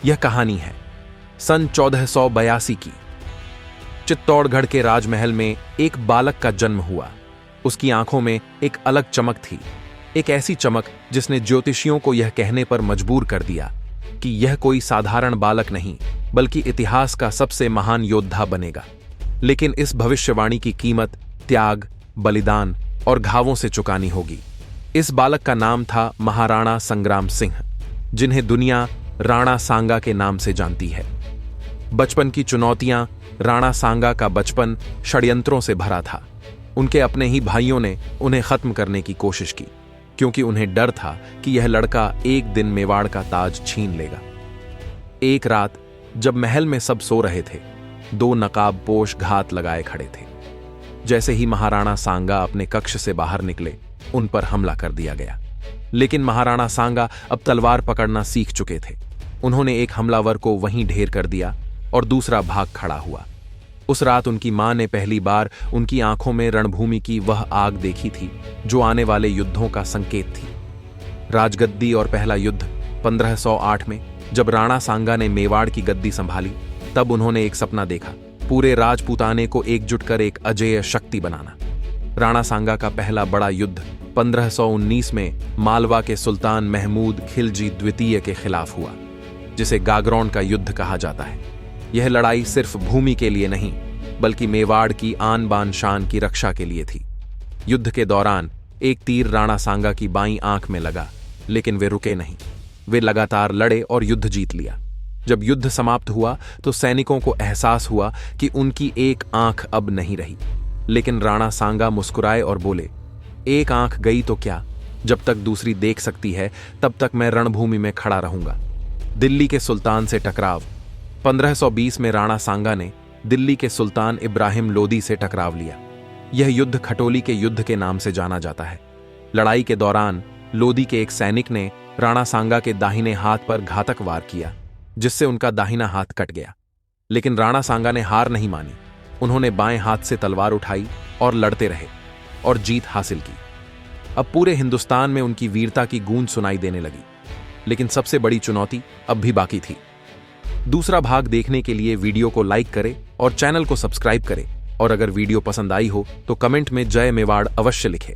यह कहानी है सन 1482 की। चित्तौड़गढ़ के राजमहल में एक बालक का जन्म हुआ। उसकी आंखों में एक अलग चमक थी, एक ऐसी चमक जिसने ज्योतिषियों को यह कहने पर मजबूर कर दिया कि यह कोई साधारण बालक नहीं बल्कि इतिहास का सबसे महान योद्धा बनेगा। लेकिन इस भविष्यवाणी की कीमत त्याग, बलिदान और घावों से चुकानी होगी। इस बालक का नाम था महाराणा संग्राम सिंह, जिन्हें दुनिया राणा सांगा के नाम से जानती है। बचपन की चुनौतियां। राणा सांगा का बचपन षड्यंत्रों से भरा था। उनके अपने ही भाइयों ने उन्हें खत्म करने की कोशिश की, क्योंकि उन्हें डर था कि यह लड़का एक दिन मेवाड़ का ताज छीन लेगा। एक रात जब महल में सब सो रहे थे, दो नकाबपोश घात लगाए खड़े थे। जैसे ही महाराणा सांगा अपने कक्ष से बाहर निकले, उन पर हमला कर दिया गया। लेकिन महाराणा सांगा अब तलवार पकड़ना सीख चुके थे। उन्होंने एक हमलावर को वहीं ढेर कर दिया और दूसरा भाग खड़ा हुआ। उस रात उनकी मां ने पहली बार उनकी आंखों में रणभूमि की वह आग देखी थी जो आने वाले युद्धों का संकेत थी। राजगद्दी और पहला युद्ध 1508 में जब राणा सांगा ने मेवाड़ की गद्दी संभाली, तब उन्होंने एक सपना देखा, पूरे राजपूताने को एकजुट कर एक अजेय शक्ति बनाना। राणा सांगा का पहला बड़ा युद्ध 1519 में मालवा के सुल्तान महमूद खिलजी द्वितीय के खिलाफ हुआ, जिसे गागरौन का युद्ध कहा जाता है। यह लड़ाई सिर्फ भूमि के लिए नहीं बल्कि मेवाड़ की आन बान शान की रक्षा के लिए थी। युद्ध के दौरान एक तीर राणा सांगा की बाईं आंख में लगा, लेकिन वे रुके नहीं। वे लगातार लड़े और युद्ध जीत लिया। जब युद्ध समाप्त हुआ तो सैनिकों को एहसास हुआ कि उनकी एक आंख अब नहीं रही। लेकिन राणा सांगा मुस्कुराए और बोले, एक आंख गई तो क्या, जब तक दूसरी देख सकती है तब तक मैं रणभूमि में खड़ा रहूंगा। दिल्ली के सुल्तान से टकराव। 1520 में राणा सांगा ने दिल्ली के सुल्तान इब्राहिम लोदी से टकराव लिया। यह युद्ध खटोली के युद्ध के नाम से जाना जाता है। लड़ाई के दौरान लोदी के एक सैनिक ने राणा सांगा के दाहिने हाथ पर घातक वार किया, जिससे उनका दाहिना हाथ कट गया। लेकिन राणा सांगा ने हार नहीं मानी। उन्होंने बाएं हाथ से तलवार उठाई और लड़ते रहे और जीत हासिल की। अब पूरे हिंदुस्तान में उनकी वीरता की गूंज सुनाई देने लगी। लेकिन सबसे बड़ी चुनौती अब भी बाकी थी। दूसरा भाग देखने के लिए वीडियो को लाइक करें और चैनल को सब्सक्राइब करें। और अगर वीडियो पसंद आई हो तो कमेंट में जय मेवाड़ अवश्य लिखें।